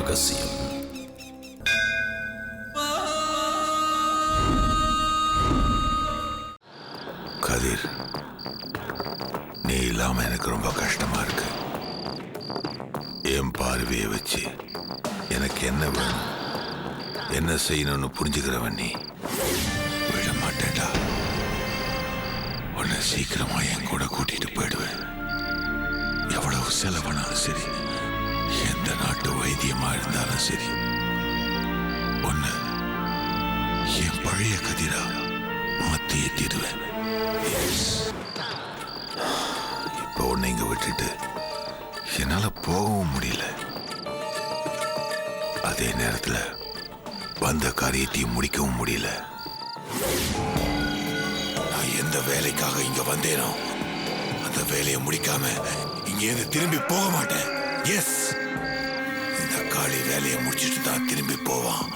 ரகசியம். கதிர், நீ இல்லாம எனக்கு ரொம்ப கஷ்டமா இருக்கு. என் பார்வையை வச்சு எனக்கு என்ன வேணும், என்ன செய்யணும்னு புரிஞ்சுக்கிறவன் நீ. விட மாட்டேன்டா. உன்னை சீக்கிரமா என் கூட கூட்டிட்டு போயிடுவேன். எவ்வளவு செலவானாலும் சரி, எந்த நாட்டு வைத்தியமா இருந்தாலும் சரி, ஒன்னு என் பழைய கதிரா மாத்தி ஏத்திடுவேன். இப்போ உன்னை இங்க விட்டுட்டு என்னால போகவும் முடியல. அதே நேரத்துல வந்த காரியத்தையும் முடிக்கவும் முடியல. நான் எந்த வேலைக்காக இங்க வந்தேனோ அந்த வேலையை முடிக்காம இங்க திரும்பி போக மாட்டேன். எஸ், இந்த காளி வேலையை முடிச்சிட்டு தான் திரும்பி போவான்.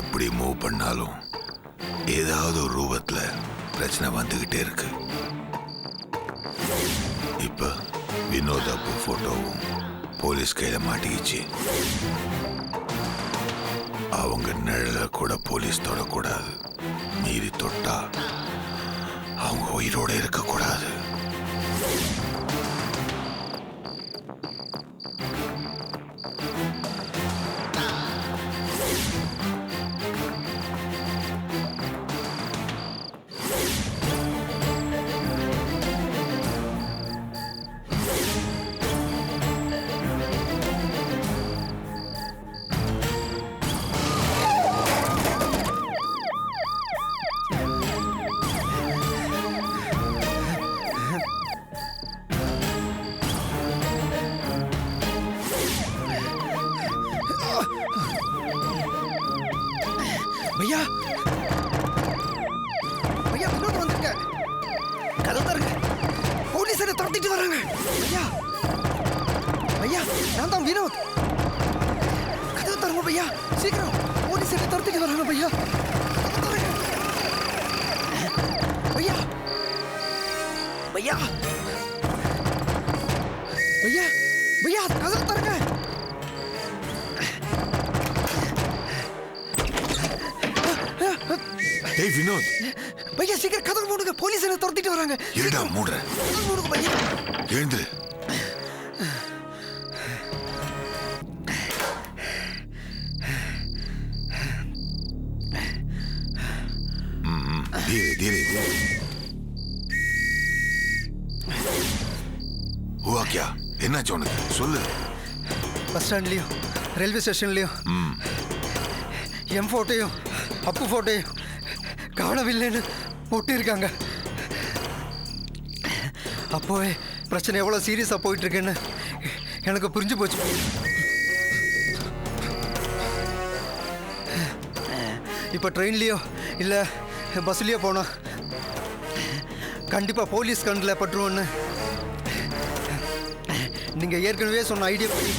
எப்படி மூவ் பண்ணாலும் ஏதாவது ஒரு ரூபத்துல பிரச்சனை வந்துகிட்டே இருக்கு. இப்ப வினோத் அப்பு போட்டோவும் போலீஸ் கையில மாட்டிக்கிச்சு. அவங்க நிழல கூட போலீஸ் தொடக்கூடாது. மீறி தொட்டா அவங்க உயிரோட இருக்கக்கூடாது. भैया भैया विनोद वंदिरुक्का कदव तरुंगा पोलीस என்ன தரத்திட்டு வராங்க भैया भैया நான் தான் வினோத் கதவு தருங்க भैया சீக்கிரம் போலீஸ் என்ன தரத்திட்டு வராங்க भैया भैया भैया भैया भैया கதவு தருங்க டேய் வினோத், भैया சீக்கிரம் கதவு மூடுங்க போலீஸ் என்ன தரத்திட்டு வராங்க. இருடா மூடுறேன். கதவு மூடுங்க भैया. எழுந்துரு. धीरे धीरे हुआ क्या? என்னாச்சு உனக்கு? சொல்லு. பஸ் ஸ்டாண்ட்லயும் ரயில்வே ஸ்டேஷன்லயும் எம் போட்டோயும் அப்பு போட்டோயும் காணவில்லைன்னு ஒட்டியிருக்காங்க. அப்போவே பிரச்சனை எவ்வளோ சீரியஸாக போயிட்டு இருக்குன்னு எனக்கு புரிஞ்சு போச்சு. இப்போ ட்ரெயின்லேயோ இல்லை பஸ்லேயோ போனோம் கண்டிப்பாக போலீஸ் கண்ணில் பட்டுருவோன்னு நீங்கள் ஏற்கனவே சொன்ன ஐடியா படி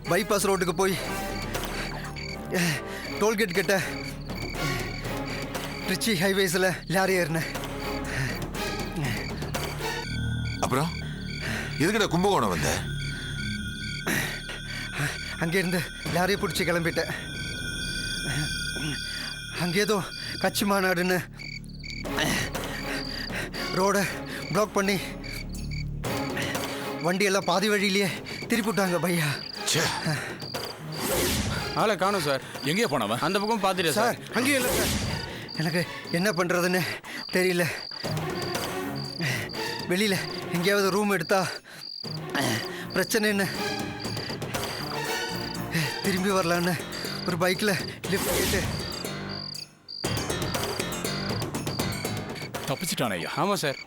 பைபாஸ் ரோட்டுக்கு போய் டோல்கேட் கிட்ட ரிச்சி ஹைவேஸில் லாரி ஏறினேன். அப்புறம் எதுக்கிட்ட கும்பகோணம் வந்த? அங்கேருந்து லாரியை பிடிச்சி கிளம்பிட்டேன். அங்கேதோ கட்சி மாநாடுன்னு ரோடை பிளாக் பண்ணி வண்டியெல்லாம் பாதி வழியிலேயே திருப்பிவிட்டாங்க பையா. ஆளை காணும் சார். எங்கேயே போனவன்? அந்த பக்கம் பார்த்துட்டேன் சார். அங்கேயும் இல்லை சார். எனக்கு என்ன பண்ணுறதுன்னு தெரியல. வெளியில் எங்கேயாவது ரூம் எடுத்தா பிரச்சனைன்னு திரும்பி வரலான்னு ஒரு பைக்கில் லிஃப்ட் கேட்டு தப்பிச்சிட்டானே ஐயா. ஆமாம் சார்.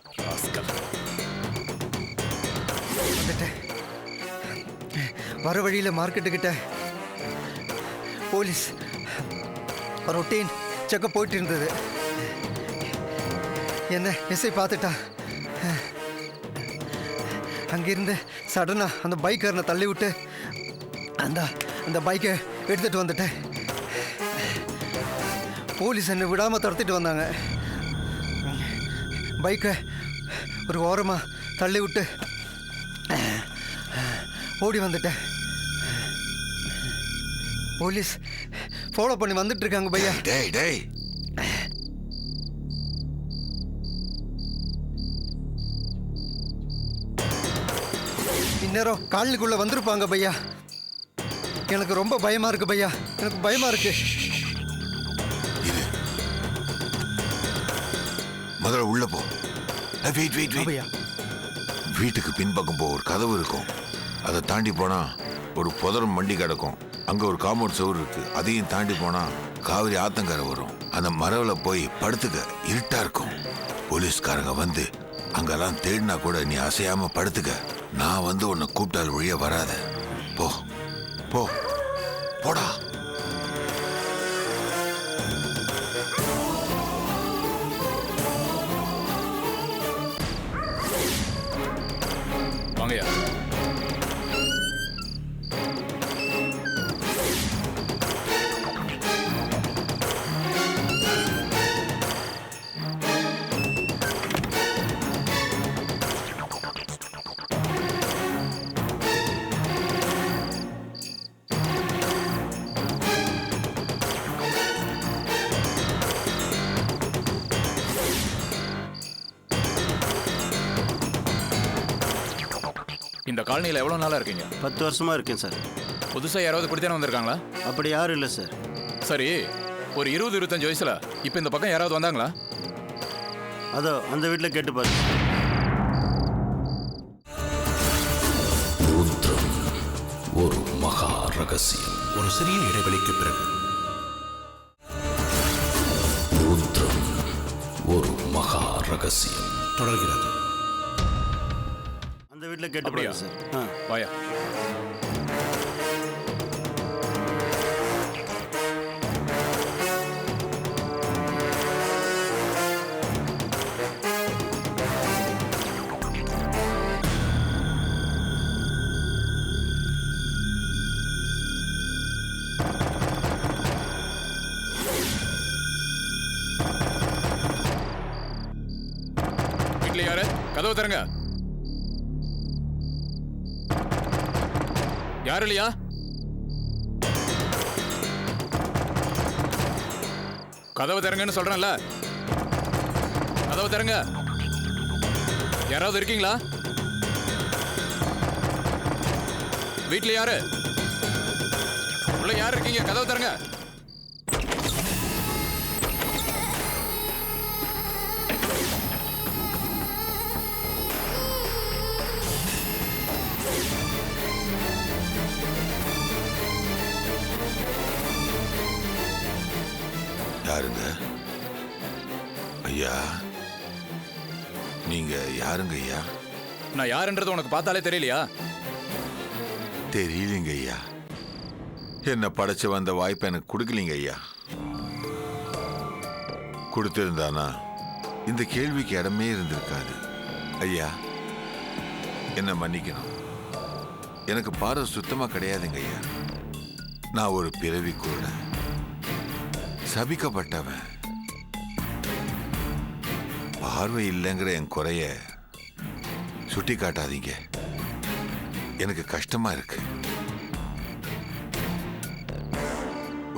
வந்துட்டேன். வர வழியில் மார்க்கெட்டுக்கிட்ட போலீஸ் ரொட்டீன் செக்கப் போயிட்டு இருந்தது. என்ன எஸ்ஐ பார்த்துட்டா. அங்கிருந்து சடனாக அந்த பைக்காரனை தள்ளி விட்டு அந்த பைக்கை எடுத்துகிட்டு வந்துட்டேன். போலீஸ் என்னை விடாமல் துரத்திட்டு வந்தாங்க. பைக்கை ஒரு ஓரமாக தள்ளி விட்டு ஓடி வந்துட்டேன். போலீஸ் ஃபாலோ பண்ணி வந்துட்டு இருக்காங்க பையா. டேய் டேய், இந்நேரம் காலனிக்குள்ள வந்திருப்பாங்க பையா. எனக்கு ரொம்ப பயமா இருக்கு பையா, எனக்கு பயமா இருக்கு. இது முதல்ல உள்ள போ. வெயிட் வெயிட் வெயிட் பையா. வீட்டுக்கு பின்பக்கம் போ, ஒரு கதவு இருக்கும். அதை தாண்டி போனா ஒரு புதரம் மண்டி கிடக்கும். அங்க ஒரு காம்பவுண்ட் சுவர் இருக்கு. அதையும் தாண்டி போனா காவிரி ஆத்தங்கரை வரும். அந்த மரவில் போய் படுத்துக்க, இருட்டா இருக்கும். போலீஸ்காரங்க வந்து அங்கெல்லாம் தேடினா கூட நீ அசையாம படுத்துக்க. நான் வந்து உன்னை கூப்பிட்டால் வழிய வராத. போ போ போடா. வாங்கய்யா. இந்த காலனியில் எவ்வளோ நாளாக இருக்கீங்க? 10 வருஷமா இருக்கேன் சார். புதுசாக யாராவது குடித்தானே வந்திருக்காங்களா? அப்படி யாரும் இல்லை சார். சரி, ஒரு 20-25 வயசுல இப்போ இந்த பக்கம் யாராவது வந்தாங்களா? அதோ அந்த வீட்டில் கேட்டு பாருங்க. ருத்ரம், ஒரு மகா ரகசியம். ஒரு சிறிய இடைவெளிக்கு பிறகு ருத்ரம், ஒரு மகா ரகசியம் தொடர்கிறது. அந்த வீட்டில் கேட்டு பாருங்க சார். வாயா. வீட்டில் யாரு? கதவு தரங்க. யாரு இல்லையா? கதவு திறங்கன்னு சொல்றேன்ல, கதவு திறங்க. யாராவது இருக்கீங்களா வீட்டுல? யாரு உள்ள? யாரு இருக்கீங்க? கதவு திறங்க. யாருங்க ஐயா? நீங்க யாருங்க ஐயா? நான் யாருன்றது உனக்கு பார்த்தாலே தெரியலையா? தெரியலீங்க ஐயா. என்ன படைச்சு வந்த வாய்ப்பை எனக்கு கொடுக்கலீங்க ஐயா. கொடுத்திருந்தானா இந்த கேள்விக்கு இடமே இருந்திருக்காது. ஐயா என்ன மன்னிக்கணும். எனக்கு பார்வை சுத்தமா கிடையாதுங்க ஐயா. நான் ஒரு பிறவி கூட சபிக்கப்பட்டவன். பார்வை இல்லைங்கிற என் குறைய சுட்டி காட்டாதீங்க. எனக்கு கஷ்டமா இருக்கு.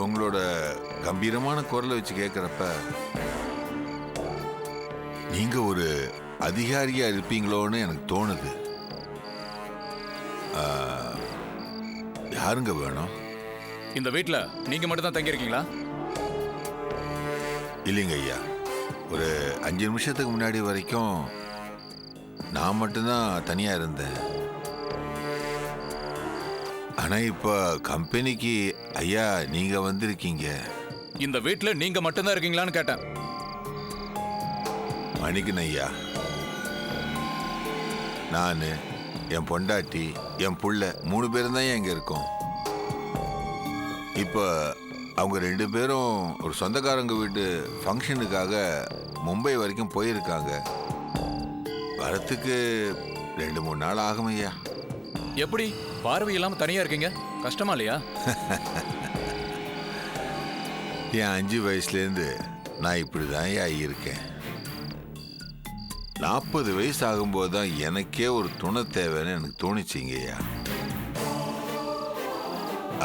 உங்களோட கம்பீரமான குரலை வச்சு கேட்கிறப்ப நீங்க ஒரு அதிகாரியா இருப்பீங்களோன்னு எனக்கு தோணுது. யாருங்க வேணும்? இந்த வீட்டுல நீங்க மட்டும் தான் தங்கி இருக்கீங்களா? இல்லைங்க ஐயா. ஒரு 5 நிமிஷத்துக்கு முன்னாடி வரைக்கும் நான் மட்டும்தான் தனியா இருந்தேன். ஆனா இப்ப கம்பெனிக்கு ஐயா நீங்க வந்திருக்கீங்க. இந்த வீட்டுல நீங்க மட்டும்தான் இருக்கீங்களான்னு கேட்டேன். மணிக்கணும் ஐயா. நான், என் பொண்டாட்டி, என் புள்ள 3 பேரும் தான் இங்க இருக்கோம். இப்ப அவங்க 2 பேரும் ஒரு சொந்தக்காரங்க வீட்டு ஃபங்க்ஷனுக்காக மும்பை வரைக்கும் போயிருக்காங்க. வரத்துக்கு 2-3 நாள் ஆகும் ஐயா. எப்படி பார்வை இல்லாம தனியா இருக்கீங்க? கஷ்டமா இல்லையா? என் 5 வயசுலேருந்து நான் இப்படி தான் இருக்கேன். 40 வயசு ஆகும்போது தான் எனக்கே ஒரு துணை தேவைன்னு எனக்கு தோணுச்சிங்கய்யா.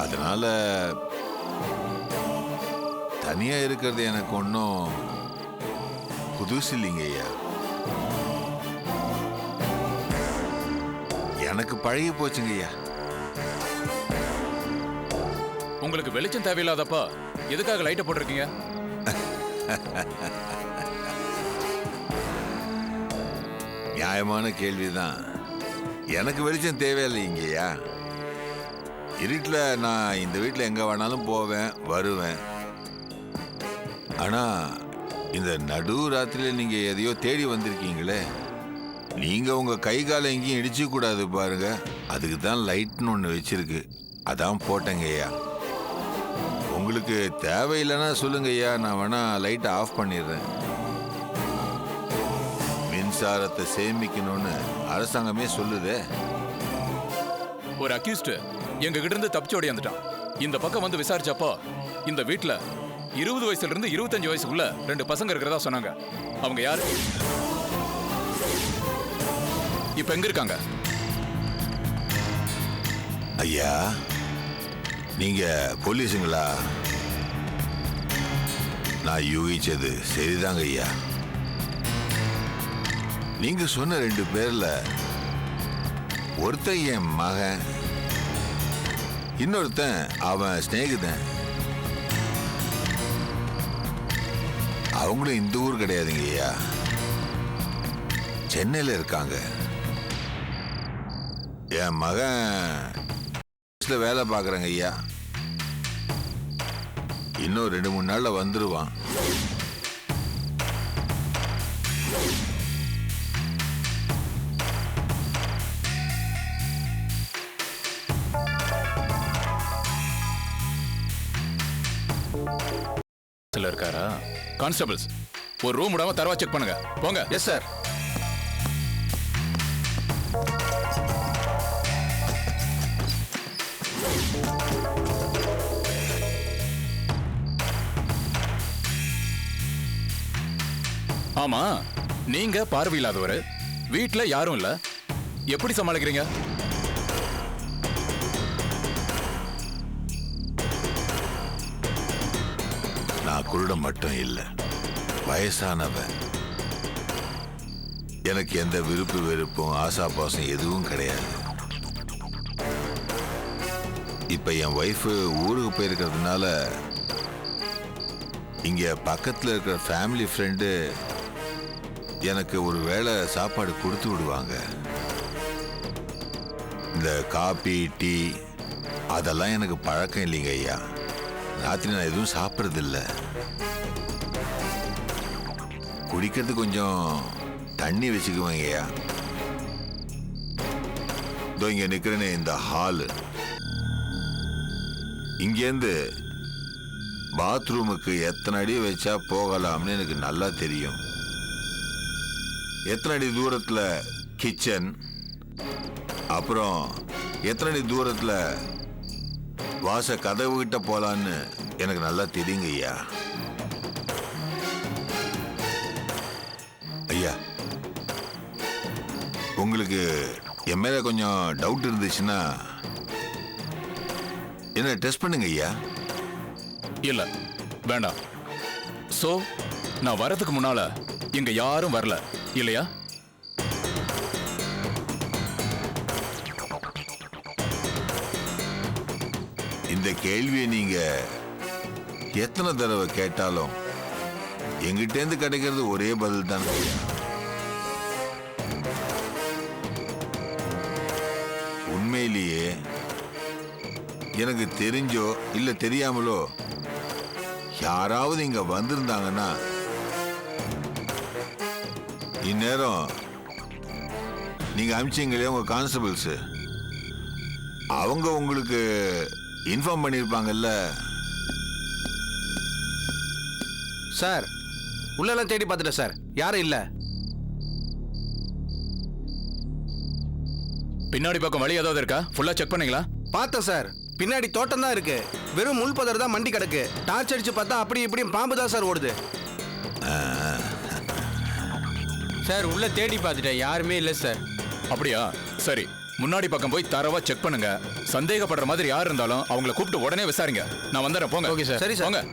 அதனால தனியா இருக்கிறது எனக்கு ஒன்றும் புதுசு இல்லைங்கய்யா. எனக்கு பழகி போச்சுங்கய்யா. உங்களுக்கு வெளிச்சம் தேவையில்லாதப்பா எதுக்காக லைட்டை போட்டிருக்கீங்க? நியாயமான கேள்விதான். எனக்கு வெளிச்சம் தேவையில்லைங்கய்யா. இருட்டில் நான் இந்த வீட்டில் எங்கே வேணாலும் போவேன் வருவேன். ஆனால் இந்த நடு ராத்திரியில் நீங்கள் எதையோ தேடி வந்திருக்கீங்களே, நீங்கள் உங்கள் கை காலை எங்கேயும் இடிச்சிக்கூடாது பாருங்க. அதுக்கு தான் லைட்னு ஒன்று வச்சிருக்கு, அதான் போட்டேங்கய்யா. உங்களுக்கு தேவையில்லைன்னா சொல்லுங்கய்யா, நான் வேணா லைட்டை ஆஃப் பண்ணிடுறேன். மின்சாரத்தை சேமிக்கணும்னு அரசாங்கமே சொல்லுதே. ஒரு அக்யூஸ்ட் எங்க கிட்ட இருந்து தப்பிச்சு ஓடியாந்துட்டான். இந்த பக்கம் வந்து விசாரிச்சப்போ இந்த வீட்டுல 20 வயசுல இருந்து 25 வயசுக்குள்ள 2 பசங்க இருக்கிறதா சொன்னாங்க. அவங்க யாரு? இப்ப எங்க இருக்காங்க? ஐயா, நீங்க போலீஸுங்களா? நான் யூகிச்சது சரிதாங்க ஐயா. நீங்க சொன்ன 2 பேர்ல ஒருத்தன் என் மகன், இன்னொருத்தன் அவன் சிநேகிதன். அவங்களும் இந்த ஊர் கிடையாதுங்க ஐயா, சென்னையில் இருக்காங்க. என் மகன் வேலை பார்க்குறேங்க ஐயா. இன்னும் 2-3 நாள்ல வந்துருவான். இருக்காரா? கான்ஸ்டபிள்ஸ், ஒரு ரூம் விடாம தரவா செக் பண்ணுங்க. போங்க. Yes sir. ஆமா, நீங்க பார்வையில்லாதவர், வீட்டுல யாரும் இல்ல, எப்படி சமாளிக்கிறீங்க? நான் குருடன் மட்டும் இல்லை, வயசானவன். எனக்கு எந்த விருப்பு வெறுப்பும் ஆசாபாசம் எதுவும் கிடையாது. இப்ப என் ஒய்ஃபு ஊருக்கு போயிருக்கிறதுனால இங்க பக்கத்தில் இருக்கிற ஃபேமிலி ஃப்ரெண்டு எனக்கு ஒரு வேளை சாப்பாடு கொடுத்து விடுவாங்க. இந்த காபி டீ அதெல்லாம் எனக்கு பழக்கம் இல்லைங்க ஐயா. ராத்திரி நான் எதுவும் சாப்பிட்றதில்ல. குடிக்கிறது கொஞ்சம் தண்ணி வச்சுக்குவேங்க ஐயா. இதோ இங்க நிக்கிறேனே இந்த ஹாலு, இங்கேருந்து பாத்ரூமுக்கு எத்தனை அடி வச்சா போகலாம்னு எனக்கு நல்லா தெரியும். எத்தனை அடி தூரத்தில் கிச்சன், அப்புறம் எத்தனை அடி தூரத்தில் வாச கதவு கிட்ட போலான்னு எனக்கு நல்லா தெரியுங்க ஐயா. ஐயா, உங்களுக்கு என் மேல கொஞ்சம் டவுட் இருந்துச்சுன்னா என்ன டெஸ்ட் பண்ணுங்க ஐயா. இல்ல, வேண்டாம். சோ நான் வரதுக்கு முன்னால இங்க யாரும் வரல இல்லையா? இந்த கேள்வியை நீங்க எத்தனை தடவை கேட்டாலும் எங்கிட்டேருந்து கிடைக்கிறது ஒரே பதில் தான் ஐயா. உண்மையிலேயே எனக்கு தெரிஞ்சோ இல்ல தெரியாமலோ யாராவது இங்க வந்திருந்தாங்கன்னா இந்நேரம் நீங்க அனுப்பிச்சீங்களே உங்க கான்ஸ்டபிள்ஸ், அவங்க உங்களுக்கு இன்ஃபார்ம் பண்ணியிருப்பாங்கல்ல. சார், உள்ளெல்லாம் தேடி பார்த்துட்டேன் சார், யாரும் இல்லை. பின்னாடி பக்கம் வழி ஏதாவது இருக்கா? ஃபுல்லா செக் பண்ணீங்களா? பார்த்தேன் சார், பின்னாடி தோட்டம் தான் இருக்கு. வெறும் முள் பதர் தான் மண்டி கிடக்கு. டார்ச் அடிச்சு பார்த்தா அப்படி இப்படி பாம்பு தான் சார் ஓடுது. சார் உள்ள தேடி பார்த்துட்டேன், யாருமே இல்லை சார். அப்படியா? சரி, முன்னாடி பக்கம் போய் தரவா செக் பண்ணுங்க. சந்தேகப்படுற மாதிரி யார் இருந்தாலும் அவங்கள கூப்பிட்டு உடனே விசாரிங்க. நான் வந்துடுறேன், போங்க. Okay sir. சரி சார். போங்க.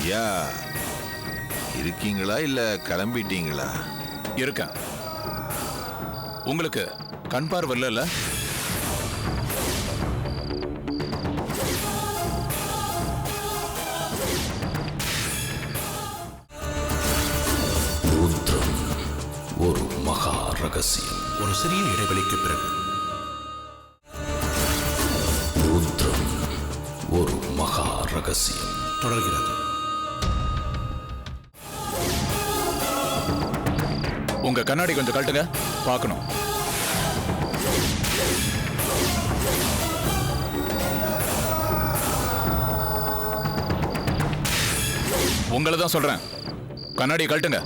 ஐயா, இருக்கீங்களா இல்ல கிளம்பிட்டீங்களா? இருக்கேன். உங்களுக்கு கண் பார்வை இல்ல? ருத்ரம் ஒரு மகா ரகசியம். ஒரு சிறிய இடைவெளிக்கு பிறகு ருத்ரம் ஒரு மகா ரகசியம் தொடர்கிறது. உங்க கண்ணாடி கொஞ்சம் கழட்டுங்க, பார்க்கணும். உங்களை தான் சொல்றேன், கண்ணாடி கழட்டுங்க.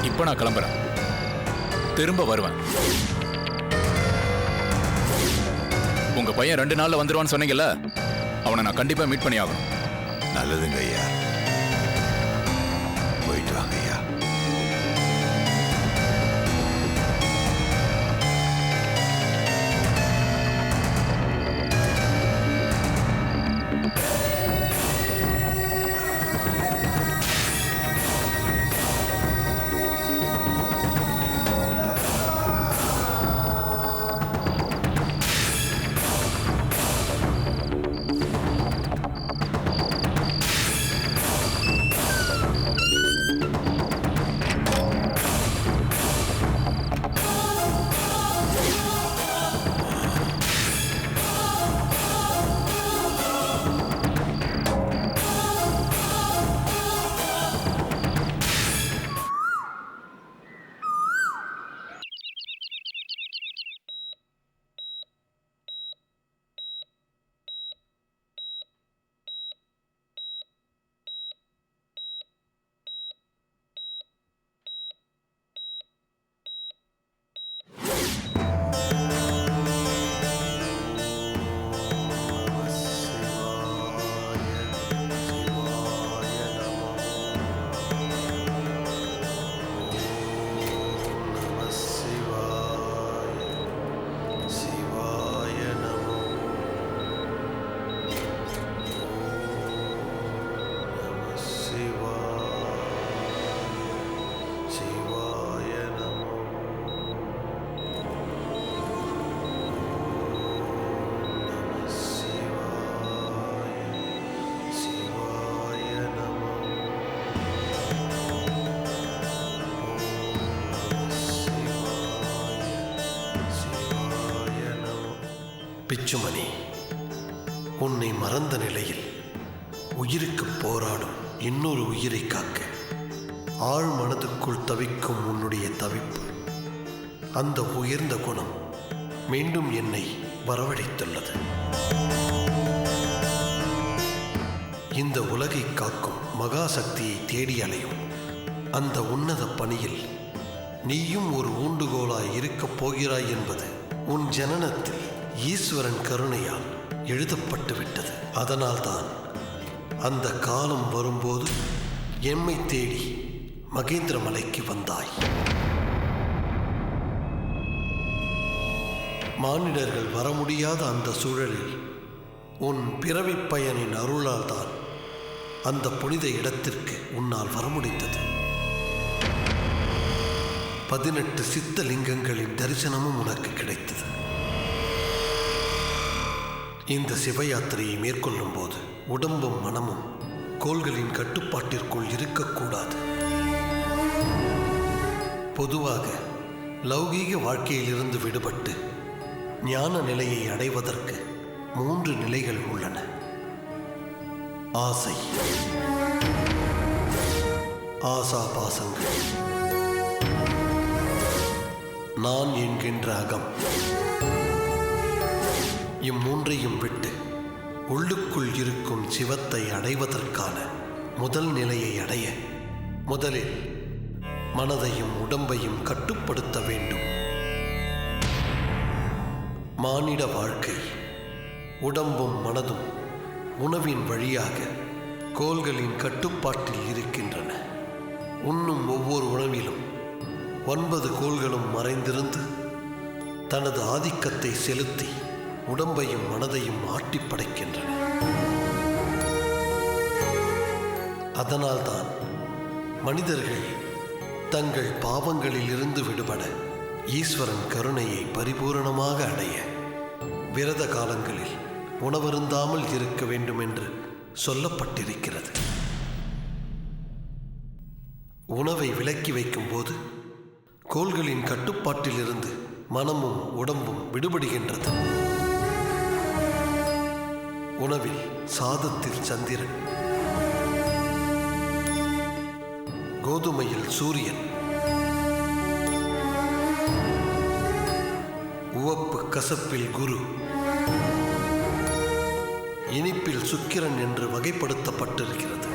இப்ப நான் கிளம்புறேன், திரும்ப வருவேன். உங்க பையன் 2 நாள்ல வந்துருவான்னு சொன்னீங்கல்ல, அவனை நான் கண்டிப்பா மீட் பண்ணி ஆகணும். நல்லதுங்க ஐயா, போயிட்டு வாங்க ஐயா. பிச்சுமணி, உன்னை மறந்த நிலையில் உயிருக்கு போராடும் இன்னொரு உயிரை காக்க ஆழ் மனதுக்குள் தவிக்கும் உன்னுடைய தவிப்பு, அந்த உயர்ந்த குணம் மீண்டும் என்னை வரவழைத்துள்ளது. இந்த உலகை காக்கும் மகா சக்தியை தேடி அலையும் அந்த உன்னத பணியில் நீயும் ஒரு ஊண்டுகோலாய் இருக்கப் போகிறாய் என்பது உன் ஜனனத்தில் ஈஸ்வரன் கருணையால் எழுதப்பட்டு விட்டது. அதனால்தான் அந்த காலம் வரும்போது எம்மை தேடி மகேந்திரமலைக்கு வந்தாய். மானிடர்கள் வர முடியாத அந்த சூழலில் உன் பிறவிப் பயனின் அருளால் தான் அந்த புனித இடத்திற்கு உன்னால் வர முடிந்தது. 18 சித்த லிங்கங்களின் தரிசனமும் உனக்கு கிடைத்தது. இந்த சிவ யாத்திரையை மேற்கொள்ளும் போது உடம்பும் மனமும் கோள்களின் கட்டுப்பாட்டிற்குள் இருக்கக்கூடாது. பொதுவாக லௌகீக வாழ்க்கையிலிருந்து விடுபட்டு ஞான நிலையை அடைவதற்கு 3 நிலைகள் உள்ளன. ஆசை, ஆசாபாசங்கள், நான் என்கின்ற அகம். இம்மூன்றையும் விட்டு உள்ளுக்குள் இருக்கும் சிவத்தை அடைவதற்கான முதல் நிலையை அடைய முதலில் மனதையும் உடம்பையும் கட்டுப்படுத்த வேண்டும். மானிட வாழ்க்கை உடம்பும் மனதும் உணவின் வழியாக கோள்களின் கட்டுப்பாட்டில் இருக்கின்றன. உண்ணும் ஒவ்வொரு உணவிலும் 9 கோள்களும் மறைந்திருந்து தனது ஆதிக்கத்தை செலுத்தி உடம்பையும் மனதையும் ஆட்டி படைக்கின்றன. அதனால்தான் மனிதர்கள் தங்கள் பாவங்களில் இருந்து விடுபட ஈஸ்வரன் கருணையை பரிபூரணமாக அடைய விரத காலங்களில் உணவருந்தாமல் இருக்க வேண்டும் என்று சொல்லப்பட்டிருக்கிறது. உணவை விலக்கி வைக்கும் போது கோள்களின் கட்டுப்பாட்டிலிருந்து மனமும் உடம்பும் விடுபடுகின்றது. உணவில் சாதத்தில் சந்திரன், கோதுமையில் சூரியன், உவப்பு கசப்பில் குரு, இனிப்பில் சுக்கிரன் என்று வகைப்படுத்தப்பட்டிருக்கிறது.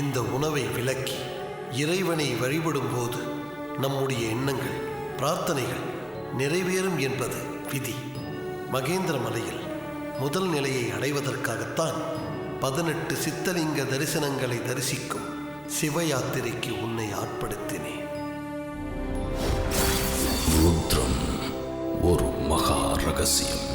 இந்த உணவை விலக்கி இறைவனை வழிபடும் போது நம்முடைய எண்ணங்கள், பிரார்த்தனைகள் நிறைவேறும் என்பது விதி. மகேந்திர மலையில் முதல் நிலையை அடைவதற்காகத்தான் 18 சித்தலிங்க தரிசனங்களை தரிசிக்கும் சிவ யாத்திரைக்கு உன்னை ஆட்படுத்தினேன். ருத்ரம் ஒரு மகா ரகசியம்.